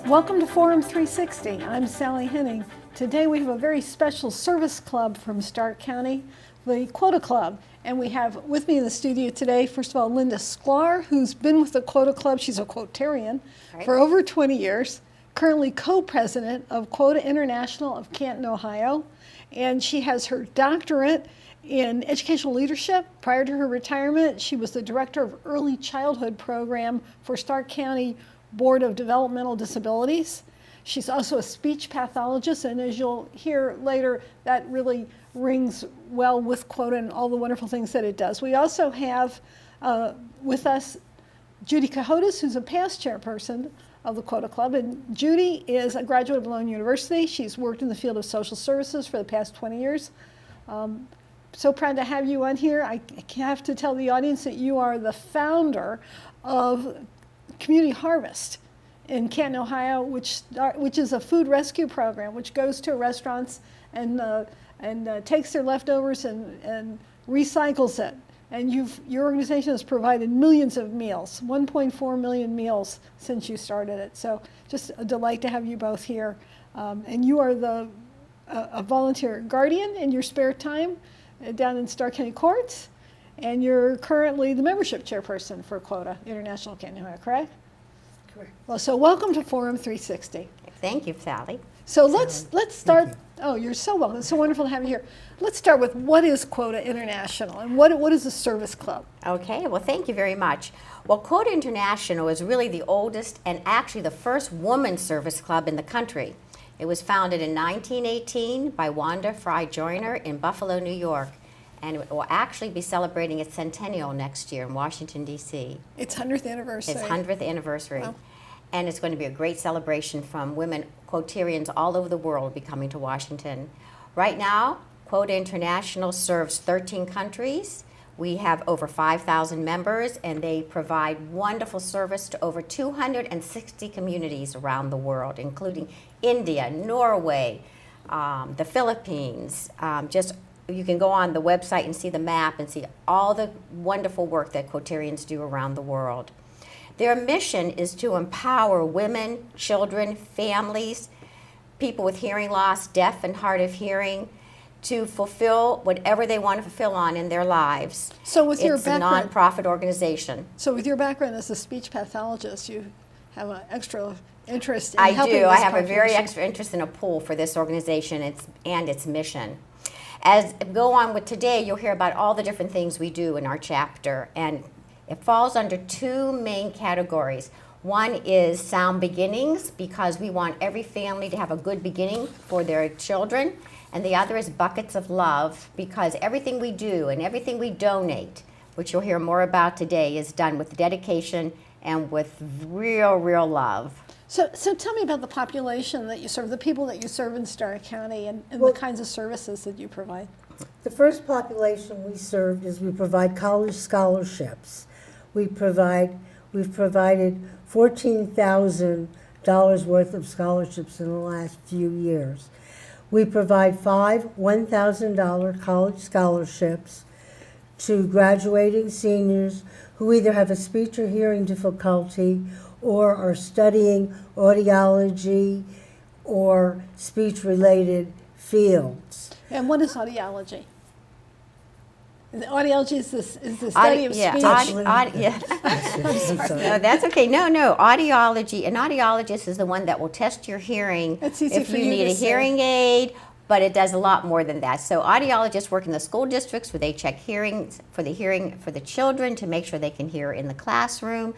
Welcome to Forum 360. I'm Sally Henning. Today we have a very special service club from Stark County, the Quota Club. And we have with me in the studio today, first of all, Linda Sklar, who's been with the Quota Club. She's a Quotarian for over 20 years, currently co-president of Quota International of Canton, Ohio. And she has her doctorate in educational leadership. Prior to her retirement, she was the director of early childhood program for Stark County Board of Developmental Disabilities. She's also a speech pathologist, and as you'll hear later, that really rings well with Quota and all the wonderful things that it does. We also have with us Judie Cahodas, who's a past chairperson of the Quota Club. And Judie is a graduate of Malone University. She's worked in the field of social services for the past 20 years. So proud to have you on here. I have to tell the audience that you are the founder of Community Harvest in Canton, Ohio, which is a food rescue program which goes to restaurants and takes their leftovers and recycles it. And your organization has provided millions of meals, 1.4 million meals since you started it. So just a delight to have you both here. And you are a volunteer guardian in your spare time down in Stark County Courts. And you're currently the membership chairperson for Quota International Canton, Ohio, correct? Correct. Well, so welcome to Forum 360. Thank you, Sally. So let's start. Oh, you're so welcome. It's so wonderful to have you here. Let's start with what is Quota International and what is a service club? Okay, well, thank you very much. Well, Quota International is really the oldest and actually the first woman service club in the country. It was founded in 1918 by Wanda Fry Joyner in Buffalo, New York. And it will actually be celebrating its centennial next year in Washington, D.C. Its 100th anniversary. Its 100th anniversary. Wow. And it's going to be a great celebration from women Quotarians all over the world will be coming to Washington. Right now, Quota International serves 13 countries. We have over 5,000 members, and they provide wonderful service to over 260 communities around the world, including India, Norway, the Philippines, you can go on the website and see the map and see all the wonderful work that Quotarians do around the world. Their mission is to empower women, children, families, people with hearing loss, deaf and hard of hearing, to fulfill whatever they want to fulfill on in their lives. So with your It's a background, nonprofit organization. So with your background as a speech pathologist, you have an extra interest in helping I do. this I have a very population. extra interest in a pull for this organization and its mission. As we go on with today, you'll hear about all the different things we do in our chapter, and it falls under two main categories. One is sound beginnings, because we want every family to have a good beginning for their children, and the other is buckets of love, because everything we do and everything we donate, which you'll hear more about today, is done with dedication and with real love. So tell me about the population that you serve, the people that you serve in Stark County, and Well, the kinds of services that you provide. The first population we serve is we provide college scholarships. We've provided $14,000 worth of scholarships in the last few years. We provide 5 $1,000 college scholarships to graduating seniors who either have a speech or hearing difficulty or are studying audiology or speech-related fields. And what is audiology? The audiology is the study of speech. No, that's okay. No, audiology. An audiologist is the one that will test your hearing That's easy if for you you need to a say. hearing aid, but it does a lot more than that. So audiologists work in the school districts where they check hearing for the children to make sure they can hear in the classroom.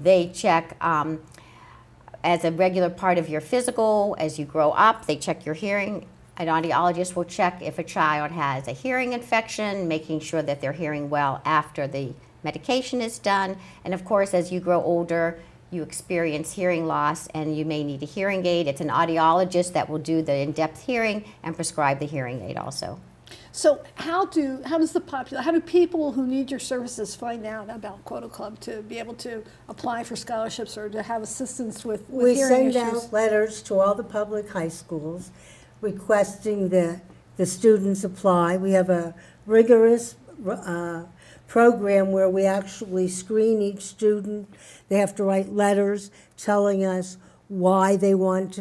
They check as a regular part of your physical as you grow up. They check your hearing. An audiologist will check if a child has a hearing infection, making sure that they're hearing well after the medication is done. And of course, as you grow older, you experience hearing loss and you may need a hearing aid. It's an audiologist that will do the in-depth hearing and prescribe the hearing aid also. So how do people who need your services find out about Quota Club to be able to apply for scholarships or to have assistance with We hearing send issues? out letters to all the public high schools requesting that the students apply. We have a rigorous program where we actually screen each student. They have to write letters telling us why they want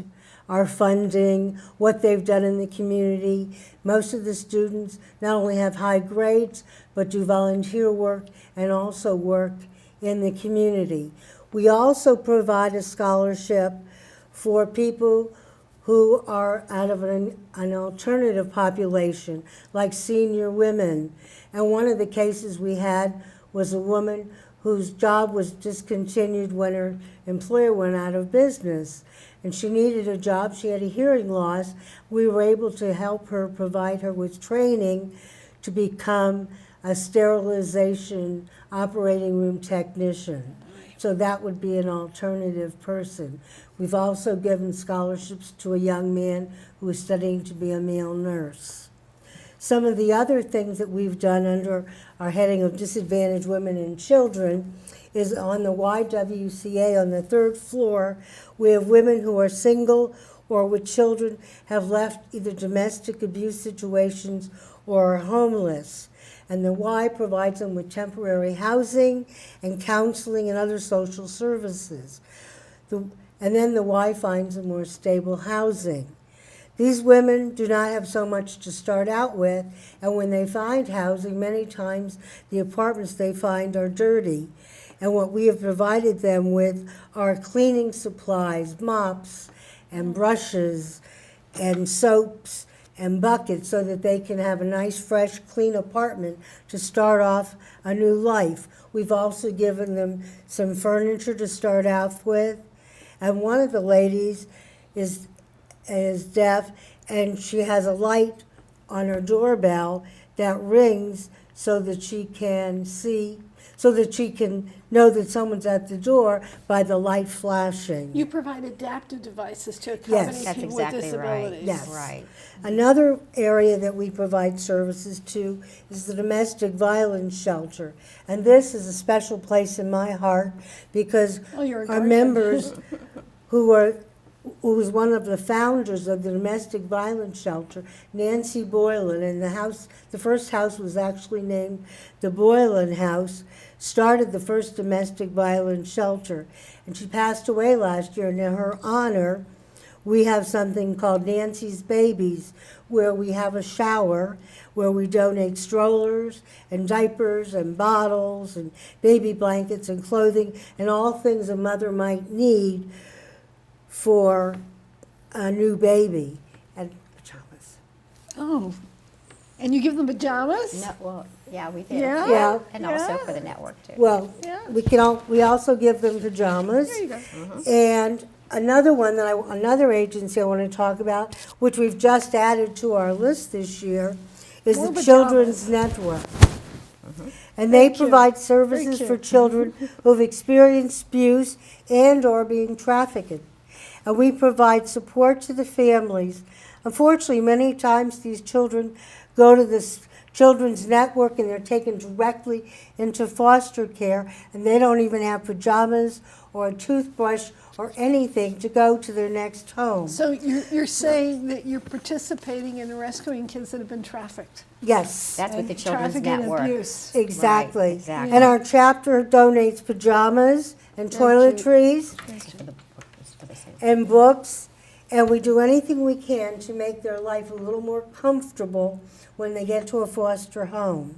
our funding, what they've done in the community. Most of the students not only have high grades, but do volunteer work and also work in the community. We also provide a scholarship for people who are out of an alternative population, like senior women. And one of the cases we had was a woman whose job was discontinued when her employer went out of business. And she needed a job. She had a hearing loss. We were able to help her, provide her with training to become a sterilization operating room technician. So that would be an alternative person. We've also given scholarships to a young man who is studying to be a male nurse. Some of the other things that we've done under our heading of disadvantaged women and children is on the YWCA on the 3rd floor. We have women who are single or with children have left either domestic abuse situations or are homeless. And the Y provides them with temporary housing and counseling and other social services. And then the Y finds them more stable housing. These women do not have so much to start out with, and when they find housing, many times the apartments they find are dirty. And what we have provided them with are cleaning supplies, mops and brushes and soaps and buckets so that they can have a nice, fresh, clean apartment to start off a new life. We've also given them some furniture to start off with. And one of the ladies is deaf, and she has a light on her doorbell that rings so that she can see, so that she can know that someone's at the door by the light flashing. You provide adaptive devices to accommodate That's people exactly with right. disabilities. Yes. Right. Another area that we provide services to is the domestic violence shelter. And this is a special place in my heart because Oh, you're a our guardian. members who was one of the founders of the domestic violence shelter, Nancy Boylan, and the first house was actually named the Boylan House, started the first domestic violence shelter. And she passed away last year, and in her honor, we have something called Nancy's Babies, where we have a shower, where we donate strollers and diapers and bottles and baby blankets and clothing and all things a mother might need for a new baby, and pajamas. Oh, and you give them pajamas? No, well, yeah, we did. Yeah? Yeah. And also Yeah. for the network, too. Well, Yeah. we also give them pajamas. There you go. And another agency I want to talk about, which we've just added to our list this year, is More the pajamas. Children's Network. And they Very cute. provide Very services cute. for children who have experienced abuse and or being trafficked. And we provide support to the families. Unfortunately, many times these children go to this Children's Network and they're taken directly into foster care, and they don't even have pajamas or a toothbrush or anything to go to their next home. So you're saying that you're participating in rescuing kids that have been trafficked? Yes, That's with the And Children's trafficking and Network. abuse. exactly. Right, exactly. And our chapter donates pajamas and toiletries For the same. and books, and we do anything we can to make their life a little more comfortable when they get to a foster home.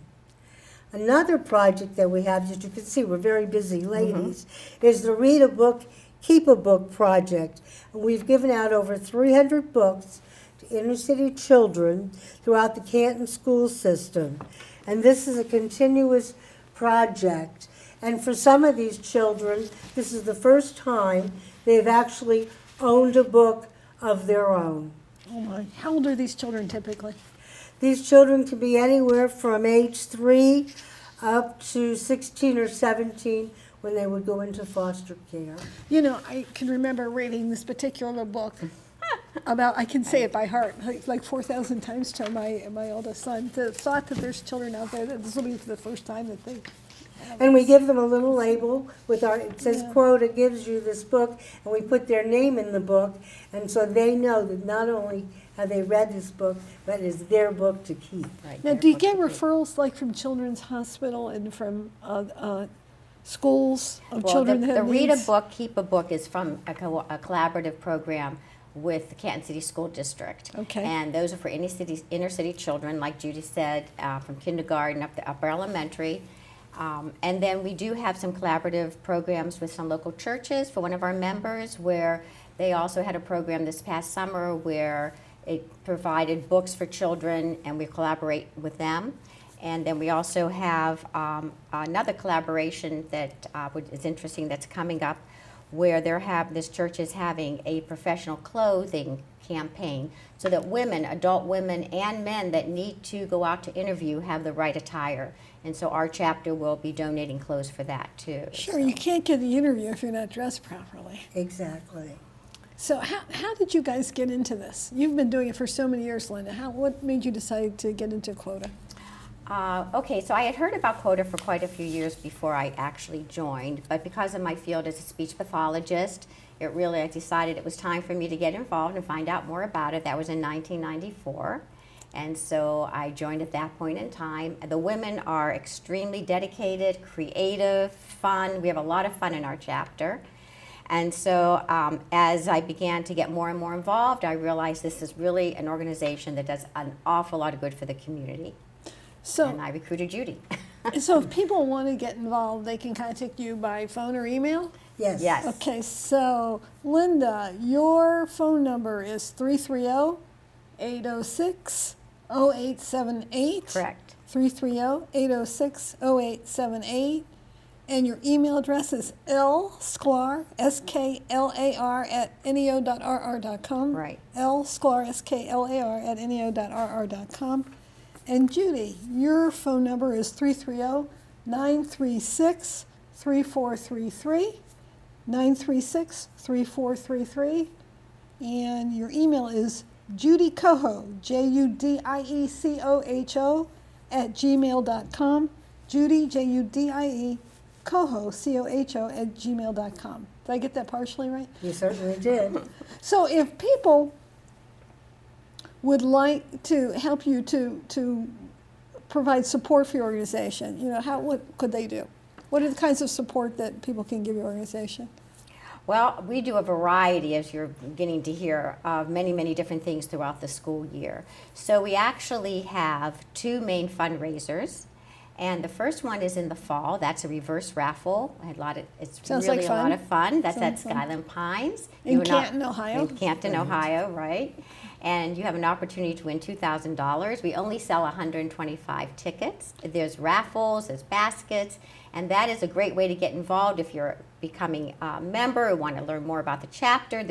Another project that we have, as you can see, we're very busy ladies, is the Read a Book, Keep a Book project. And we've given out over 300 books to inner city children throughout the Canton school system. And this is a continuous project. And for some of these children, this is the first time they've actually owned a book of their own. Oh my, how old are these children typically? These children can be anywhere from age 3 up to 16 or 17 when they would go into foster care. You know, I can remember reading this particular book about, I can say it by heart, like 4,000 times to my oldest son. The thought that there's children out there, that this will be for the first time that they And we give them a little label with it says Quota gives you this book, and we put their name in the book, and so they know that not only have they read this book, but it's their book to keep. Right, Now, their do you book get to keep. referrals like from Children's Hospital and from schools of Well, children the that have Read a needs? Book, Keep a Book is from a collaborative program with the Canton City School District. Okay. And those are for inner city children, like Judy said, from kindergarten up to upper elementary. And then we do have some collaborative programs with some local churches for one of our members, where they also had a program this past summer where it provided books for children, and we collaborate with them. And then we also have another collaboration that is interesting that's coming up, where this church is having a professional clothing campaign so that women, adult women and men that need to go out to interview have the right attire. And so our chapter will be donating clothes for that too. Sure, you can't get the interview if you're not dressed properly. Exactly. So how did you guys get into this? You've been doing it for so many years, Linda. What made you decide to get into Quota? Okay, so I had heard about Quota for quite a few years before I actually joined, but because of my field as a speech pathologist, I decided it was time for me to get involved and find out more about it. That was in 1994, and so I joined at that point in time. The women are extremely dedicated, creative, fun. We have a lot of fun in our chapter. And so as I began to get more and more involved, I realized this is really an organization that does an awful lot of good for the community. So, And I recruited Judy. so if people want to get involved, they can contact you by phone or email? Yes. Yes. Okay, so Linda, your phone number is 330-806-0878. Correct. 330-806-0878. And your email address is lsklar, S-K-L-A-R, @neo.rr.com. Right. lsklar, S-K-L-A-R, @neo.rr.com. And Judy, your phone number is 330-936-3433, 936-3433. And your email is Judie Coho, Judiecoho, @gmail.com. Judy, Judie, Coho, Coho, @gmail.com. Did I get that partially right? You certainly did. So if people would like to help you to provide support for your organization, what could they do? What are the kinds of support that people can give your organization? Well, we do a variety, as you're beginning to hear, of many, many different things throughout the school year. So we actually have two main fundraisers. And the first one is in the fall. That's a reverse raffle. It's Sounds really like a fun. lot of fun. That's at Sounds fun. Skyland Pines. In Canton, Ohio. In Canton, Ohio, right. And you have an opportunity to win $2,000. We only sell 125 tickets. There's raffles, there's baskets, and that is a great way to get involved if you're becoming a member or want to learn more about the chapter.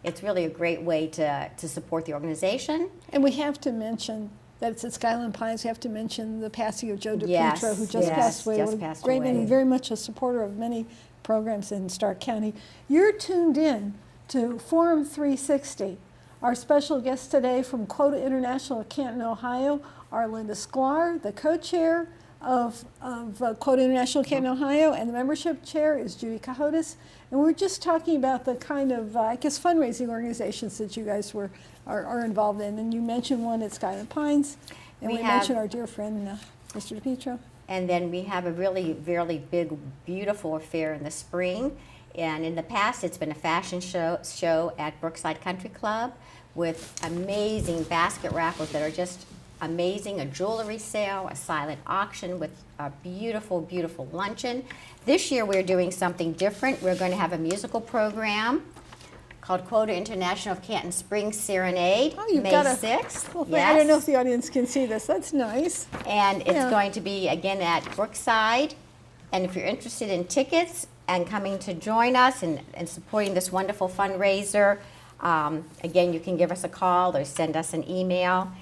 It's really a great way to support the organization. And we have to mention that it's at Skyland Pines. We have to mention the passing of Joe DiPietro, Yes, who just yes, passed away. just What a passed great man, away. and very much a supporter of many programs in Stark County. You're tuned in to Forum 360. Our special guests today from Quota International of Canton, Ohio, are Linda Sklar, the co-chair of Quota International of Canton, Ohio, and the membership chair is Judie Cahodas. And we're just talking about the kind of, fundraising organizations that you guys are involved in. And you mentioned one at Skyland Pines, and we mentioned our dear friend, Mr. DiPietro. And then we have a really, really big, beautiful affair in the spring. And in the past, it's been a fashion show at Brookside Country Club with amazing basket raffles that are just amazing, a jewelry sale, a silent auction with a beautiful, beautiful luncheon. This year we're doing something different. We're going to have a musical program called Quota International of Canton Spring Serenade, May 6th. Well, I don't know if the audience can see this. That's nice. And it's Yeah. going to be, again, at Brookside. And if you're interested in tickets and coming to join us and supporting this wonderful fundraiser, again, you can give us a call or send us an email.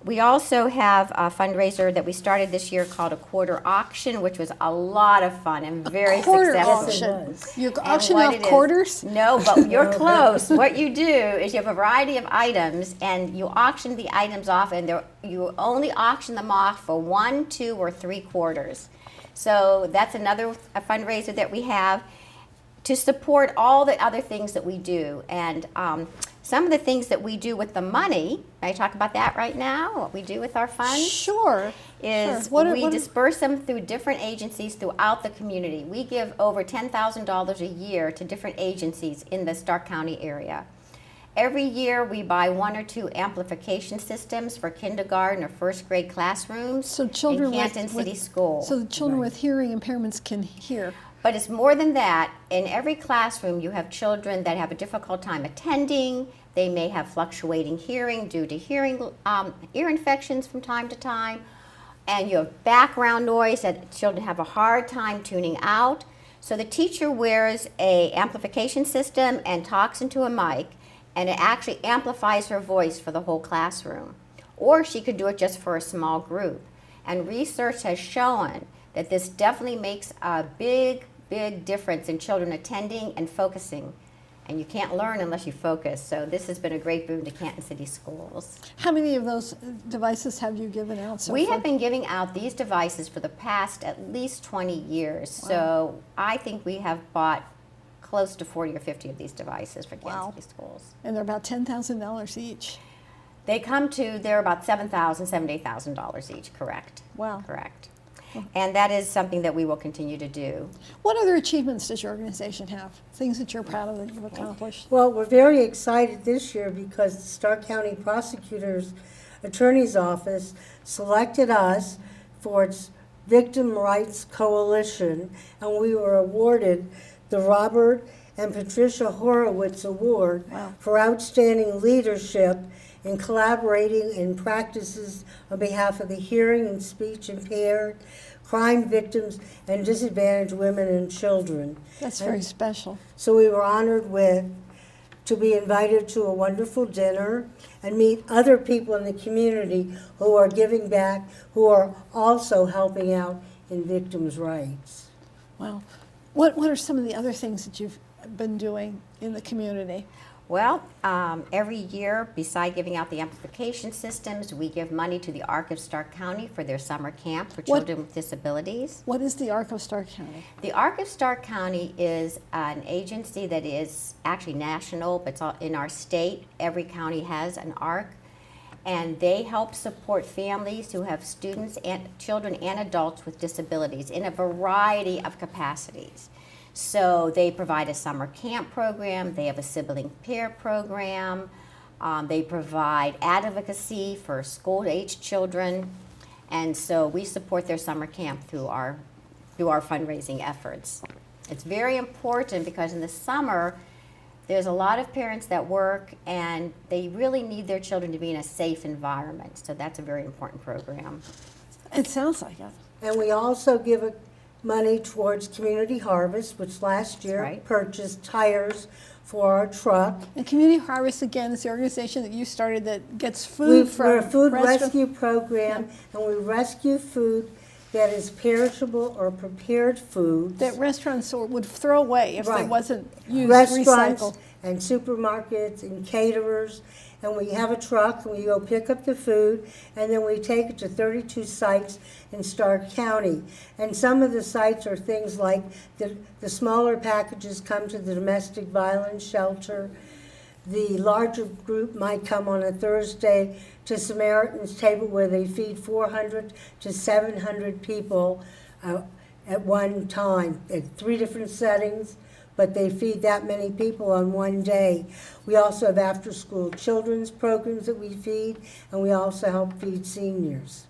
We also have a fundraiser that we started this year called a quarter auction, which was a lot of fun and very Quarter successful. auction. You're And auctioning what off it is- quarters? No, but you're close. What you do is you have a variety of items, and you auction the items off, and you only auction them off for 1, 2, or 3 quarters. So that's another fundraiser that we have to support all the other things that we do. And Some of the things that we do with the money, may I talk about that right now? What we do with our funds? Sure. Is Sure. we disperse them through different agencies throughout the community. We give over $10,000 a year to different agencies in the Stark County area. Every year we buy 1 or 2 amplification systems for kindergarten or first grade classrooms So children in Canton with, City Schools. So the children with hearing impairments can hear. But it's more than that. In every classroom, you have children that have a difficult time attending. They may have fluctuating hearing due to ear infections from time to time. And you have background noise that children have a hard time tuning out. So the teacher wears a amplification system and talks into a mic, and it actually amplifies her voice for the whole classroom. Or she could do it just for a small group. And research has shown that this definitely makes a big difference in children attending and focusing. And you can't learn unless you focus. So this has been a great boon to Canton City Schools. How many of those devices have you given out so We far? have been giving out these devices for the past at least 20 years. So I think we have bought close to 40 or 50 of these devices for Canton Wow. City Schools. And they're about $10,000 each. They're about $7,000, $8,000 each, correct? Wow. Correct. And that is something that we will continue to do. What other achievements does your organization have? Things that you're proud of that you've accomplished? Well, we're very excited this year because the Stark County Prosecutor's Attorney's Office selected us for its Victim Rights Coalition, and we were awarded the Robert and Patricia Horowitz Award Wow. for outstanding leadership in collaborating in practices on behalf of the hearing and speech impaired, crime victims, and disadvantaged women and children. That's very special. So we were honored to be invited to a wonderful dinner and meet other people in the community who are giving back, who are also helping out in victims' rights. Wow. What are some of the other things that you've been doing in the community? Well, every year, beside giving out the amplification systems, we give money to the ARC of Stark County for their summer camp for children with disabilities. What is the ARC of Stark County? The ARC of Stark County is an agency that is actually national, but it's all in our state. Every county has an ARC, and they help support families who have students and children and adults with disabilities in a variety of capacities. So they provide a summer camp program, they have a sibling peer program, they provide advocacy for school-aged children, and so we support their summer camp through our fundraising efforts. It's very important because in the summer, there's a lot of parents that work and they really need their children to be in a safe environment, so that's a very important program. It sounds like it. And we also give money towards Community Harvest, which last year right. purchased tires for our truck. And Community Harvest, again, is the organization that you started that gets food from We're a food restaurant- rescue program, and we rescue food that is perishable or prepared foods. that restaurants would throw away if it Right. wasn't used, Restaurants recycled. and supermarkets and caterers, and we have a truck and we go pick up the food and then we take it to 32 sites in Stark County. And some of the sites are things like the smaller packages come to the domestic violence shelter. The larger group might come on a Thursday to Samaritan's Table where they feed 400 to 700 people at one time at 3 different settings, but they feed that many people on one day. We also have after-school children's programs that we feed, and we also help feed seniors.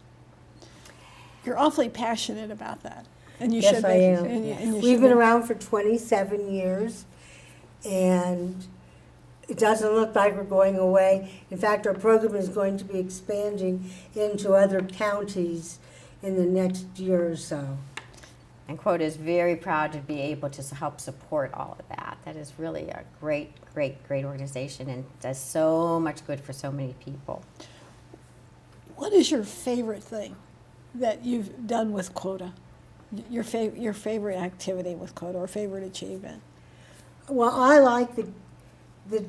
You're awfully passionate about that. And you Yes, should I be. am. And you We've should been be. around for 27 years, and it doesn't look like we're going away. In fact, our program is going to be expanding into other counties in the next year or so. And Quota is very proud to be able to help support all of that. That is really a great, great, great organization and does so much good for so many people. What is your favorite thing that you've done with Quota? Your favorite activity with Quota or favorite achievement? Well, I like the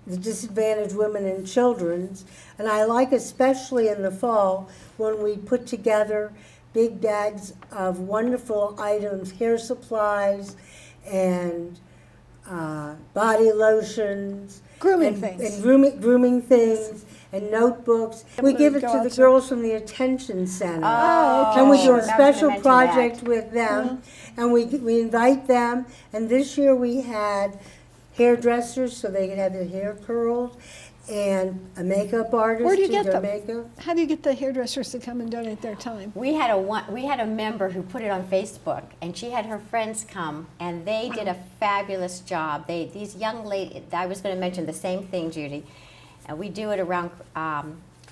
disadvantaged women and children's, and I like especially in the fall when we put together big bags of wonderful items, hair supplies and body lotions Grooming and, things. and grooming things and notebooks. We to give it go to the outside. girls from the attention center. Oh, okay. And we do Sure. a I was gonna special mention project that. with them, and we invite them. And this year we had hairdressers so they could have their hair curled, and a makeup artist Where do you to get their them? makeup. How do you get the hairdressers to come and donate their time? We had a member who put it on Facebook, and she had her friends come, and they did a fabulous job. These young ladies. I was going to mention the same thing, Judy. We do it around.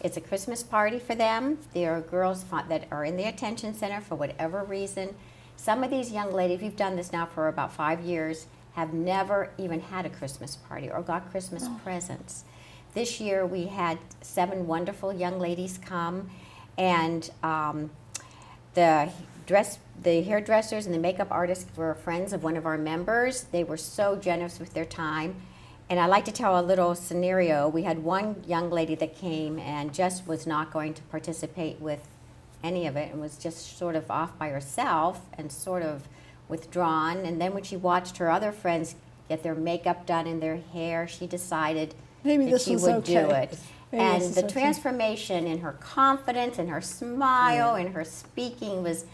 It's a Christmas party for them. There are girls that are in the attention center for whatever reason. Some of these young ladies, we've done this now for about 5 years, have never even had a Christmas party or got Christmas presents. This year we had 7 wonderful young ladies come, and the hairdressers and the makeup artists were friends of one of our members. They were so generous with their time. And I like to tell a little scenario. We had one young lady that came and just was not going to participate with any of it and was just sort of off by herself and sort of withdrawn. And then when she watched her other friends get their makeup done and their hair, she decided Maybe that this she was would okay. do it. Maybe And this is the okay. transformation in her confidence and her smile and her speaking was,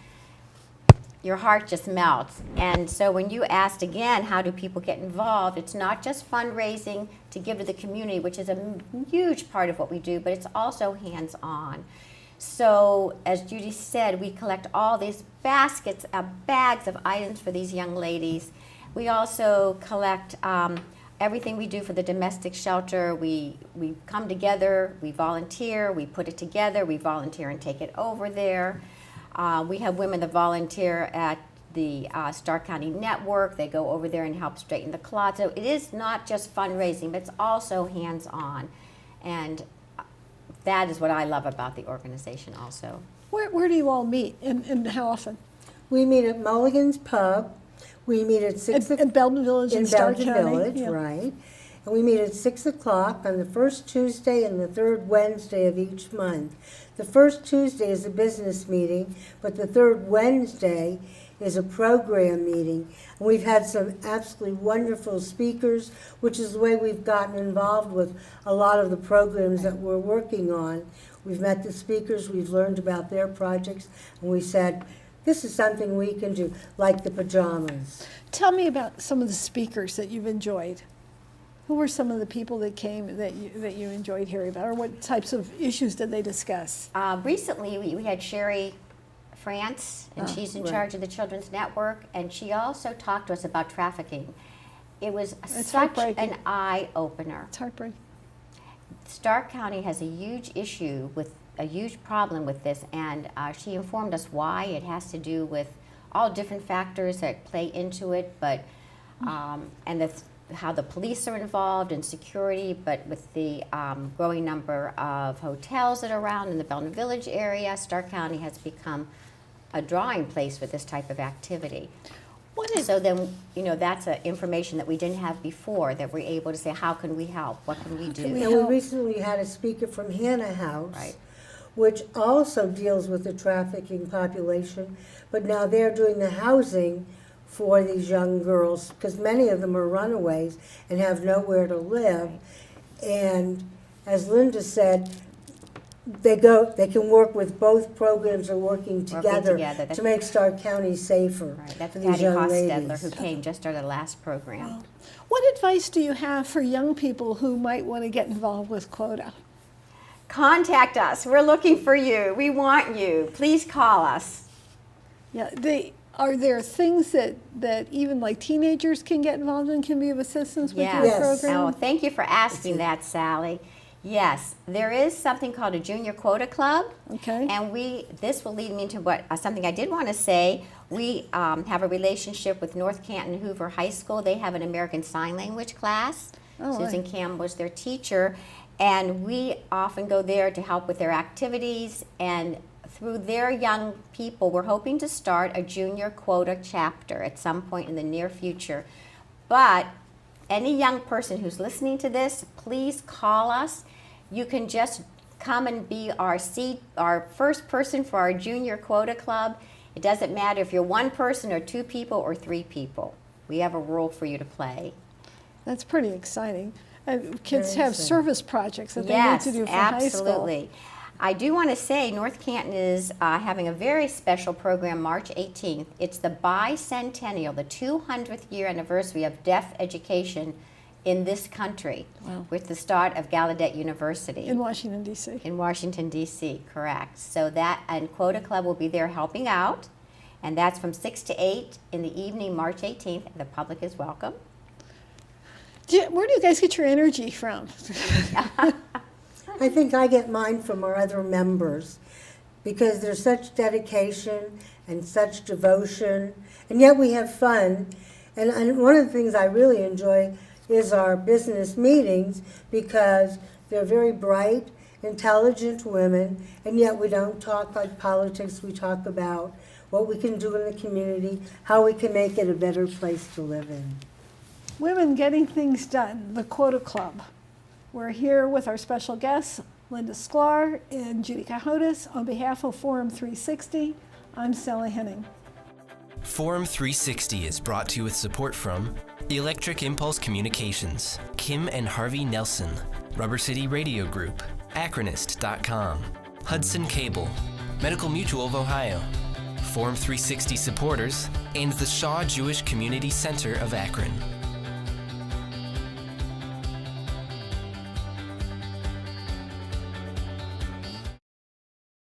your heart just melts. And so when you asked again, how do people get involved? It's not just fundraising to give to the community, which is a huge part of what we do, but it's also hands-on. So as Judy said, we collect all these bags of items for these young ladies. We also collect everything we do for the domestic shelter. We come together, we volunteer, we put it together, we volunteer and take it over there. We have women that volunteer at the Stark County Network. They go over there and help straighten the cloth. So it is not just fundraising, but it's also hands-on. And that is what I love about the organization also. Where do you all meet and how often? We meet at Mulligan's Pub. We meet at 6 At Belden Village in Stark Belgian County? Village, Yeah. right. And we meet at 6 o'clock on the first Tuesday and the third Wednesday of each month. The first Tuesday is a business meeting, but the third Wednesday is a program meeting. And we've had some absolutely wonderful speakers, which is the way we've gotten involved with a lot of the programs that we're working on. We've met the speakers, we've learned about their projects, and we said, this is something we can do, like the pajamas. Tell me about some of the speakers that you've enjoyed. Who were some of the people that came that you enjoyed hearing about, or what types of issues did they discuss? Recently, we had Sherry France, and she's in right. charge of the Children's Network, and she also talked to us about trafficking. It was It's such heartbreaking. an eye-opener. It's heartbreaking. Stark County has a huge a huge problem with this, and she informed us why. It has to do with all different factors that play into it, but and how the police are involved and security, but with the growing number of hotels that are around in the Belden Village area, Stark County has become a drawing place for this type of activity. So then, that's information that we didn't have before, that we're able to say, how can we help? What can we do? And we recently had a speaker from Hannah House, Right. which also deals with the trafficking population, but now they're doing the housing for these young girls, because many of them are runaways and have nowhere to live. And as Linda said, they can work with both programs are working together together. to make Stark County safer Right, that's for these Patty young Hostetler, ladies. who came just started the last program. What advice do you have for young people who might want to get involved with Quota? Contact us. We're looking for you. We want you. Please call us. Yeah, are there things that even like teenagers can get involved in, can be of assistance with your Yes. program? Oh, thank you for asking that, Sally. Yes, there is something called a Junior Quota Club. Okay. And this will lead me into something I did want to say. We have a relationship with North Canton Hoover High School. They have an American Sign Language class. Oh, Susan Campbell was their teacher. And we often go there to help with their activities. And through their young people, we're hoping to start a Junior Quota chapter at some point in the near future. But any young person who's listening to this, please call us. You can just come and be our first person for our Junior Quota Club. It doesn't matter if you're one person or 2 people or 3 people. We have a role for you to play. That's pretty exciting. Kids Very have exciting. service projects that they need Yes, to do for high school. absolutely. I do want to say North Canton is having a very special program March 18th. It's the bicentennial, the 200th year anniversary of deaf education in this country, Wow. with the start of Gallaudet University. In Washington, D.C. In Washington, D.C., correct. So that, and Quota Club will be there helping out, and that's from 6 to 8 in the evening, March 18th. The public is welcome. Where do you guys get your energy from? I think I get mine from our other members because there's such dedication and such devotion, and yet we have fun. And one of the things I really enjoy is our business meetings because they're very bright, intelligent women, and yet we don't talk like politics. We talk about what we can do in the community, how we can make it a better place to live in. Women Getting Things Done, the Quota Club. We're here with our special guests, Linda Sklar and Judie Cahodas. On behalf of Forum 360, I'm Sally Henning. Forum 360 is brought to you with support from Electric Impulse Communications, Kim and Harvey Nelson, Rubber City Radio Group, Acronist.com, Hudson Cable, Medical Mutual of Ohio, Forum 360 supporters, and the Shaw Jewish Community Center of Akron.